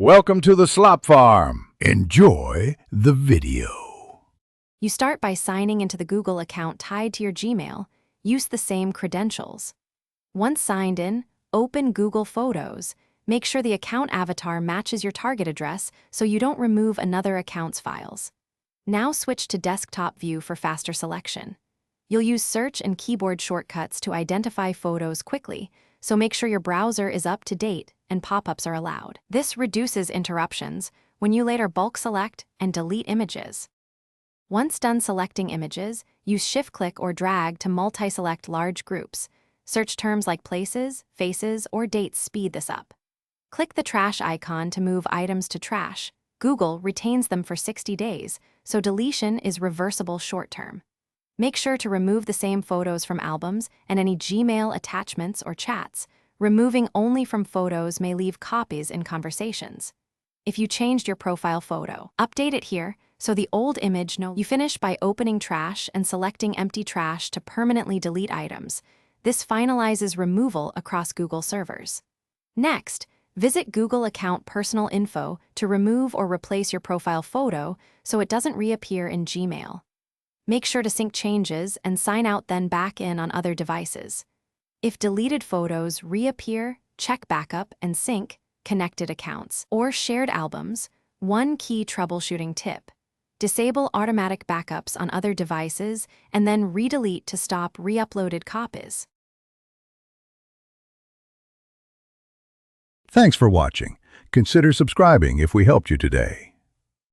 Welcome to the Slop Farm. Enjoy the video. You start by signing into the Google account tied to your Gmail. Use the same credentials. Once signed in, open Google Photos. Make sure the account avatar matches your target address so you don't remove another account's files. Now switch to desktop view for faster selection. You'll use search and keyboard shortcuts to identify photos quickly, so make sure your browser is up to date and pop-ups are allowed. This reduces interruptions when you later bulk select and delete images. Once done selecting images, use shift-click or drag to multi-select large groups. Search terms like places, faces, or dates speed this up. Click the trash icon to move items to trash. Google retains them for 60 days, so deletion is reversible short-term. Make sure to remove the same photos from albums and any Gmail attachments or chats. Removing only from photos may leave copies in conversations. If you changed your profile photo, update it here so the old image knows. You finish by opening trash and selecting empty trash to permanently delete items. This finalizes removal across Google servers. Next, visit Google account personal info to remove or replace your profile photo so it doesn't reappear in Gmail. Make sure to sync changes and sign out, then back in on other devices. If deleted photos reappear, check backup and sync connected accounts or shared albums. One key troubleshooting tip: disable automatic backups on other devices and then redelete to stop re-uploaded copies. Thanks for watching. Consider subscribing if we helped you today.